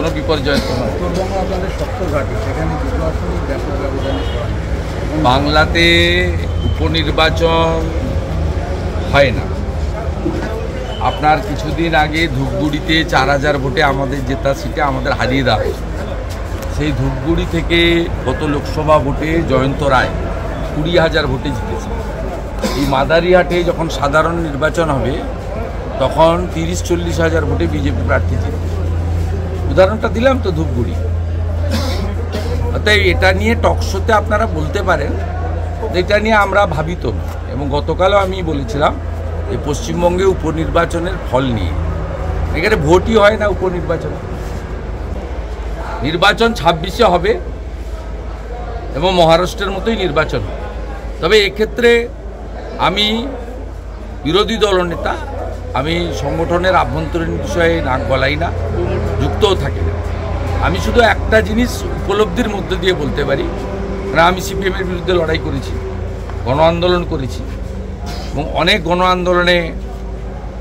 কোনো বিপর্যয় নয়। বাংলাতে উপনির্বাচন হয় না। আপনার কিছুদিন আগে ধূপগুড়িতে 4000 ভোটে আমাদের জেতা সিটে আমাদের হারিয়ে দেওয়া হয়। সেই ধূপগুড়ি থেকে গত লোকসভা ভোটে জয়ন্ত রায় 20,000 ভোটে জিতেছে। এই মাদারিহাটে যখন সাধারণ নির্বাচন হবে তখন 30-40 হাজার ভোটে বিজেপি প্রার্থী জিতবে। উদাহরণটা দিলাম তো ধূপগুড়ি। অতএব এটা নিয়ে টকশোতে আপনারা বলতে পারেন, এটা নিয়ে আমরা ভাবিত না। এবং গতকালও আমি বলেছিলাম যে পশ্চিমবঙ্গে উপনির্বাচনের ফল নিয়ে এখানে ভোটই হয় না। উপনির্বাচন নির্বাচন 26-এ হবে এবং মহারাষ্ট্রের মতোই নির্বাচন হবে। তবে এক্ষেত্রে আমি বিরোধী দলনেতা, আমি সংগঠনের আভ্যন্তরীণ বিষয়ে নাক গলাই না, যুক্তও থাকি না। আমি শুধু একটা জিনিস উপলব্ধির মধ্যে দিয়ে বলতে পারি, আমি সিপিএমের বিরুদ্ধে লড়াই করেছি, গণ আন্দোলন করেছি এবং অনেক গণ আন্দোলনে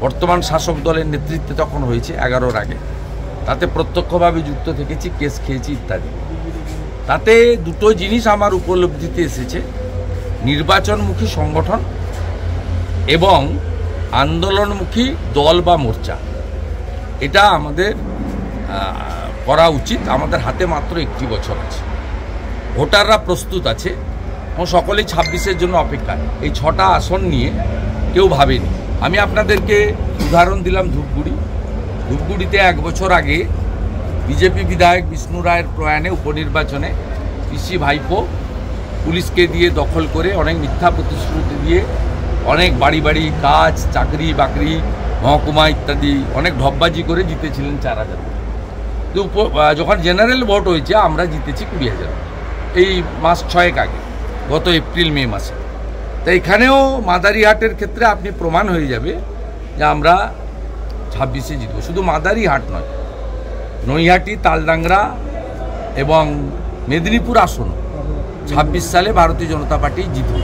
বর্তমান শাসক দলের নেতৃত্বে তখন হয়েছে 11-র আগে, তাতে প্রত্যক্ষভাবে যুক্ত থেকেছি, কেস খেয়েছি ইত্যাদি। তাতে দুটো জিনিস আমার উপলব্ধিতে এসেছে, নির্বাচনমুখী সংগঠন এবং আন্দোলনমুখী দল বা মোর্চা। এটা আমাদের করা উচিত। আমাদের হাতে মাত্র 1 বছর আছে, ভোটাররা প্রস্তুত আছে এবং সকলেই 26-এর জন্য অপেক্ষায়। এই 6টা আসন নিয়ে কেউ ভাবেনি। আমি আপনাদেরকে উদাহরণ দিলাম ধূপগুড়িতে 1 বছর আগে বিজেপি বিধায়ক বিষ্ণু রায়ের প্রয়াণে উপনির্বাচনে পিসি ভাইপো পুলিশকে দিয়ে দখল করে অনেক মিথ্যা প্রতিশ্রুতি দিয়ে অনেক বাড়ি বাড়ি কাজ, চাকরি বাকরি, মহকুমা ইত্যাদি অনেক ঢপবাজি করে জিতেছিলেন 4000। যখন জেনারেল ভোট হয়েছে আমরা জিতেছি 20,000, এই মাস 6 আগে, গত এপ্রিল-মে মাসে। তো এখানেও মাদারিহাটের ক্ষেত্রে আপনি প্রমাণ হয়ে যাবে যে আমরা 26-এ জিতব। শুধু মাদারিহাট নয়, নৈহাটি, তালডাংরা এবং মেদিনীপুর আসন 26 সালে ভারতীয় জনতা পার্টি জিতবে।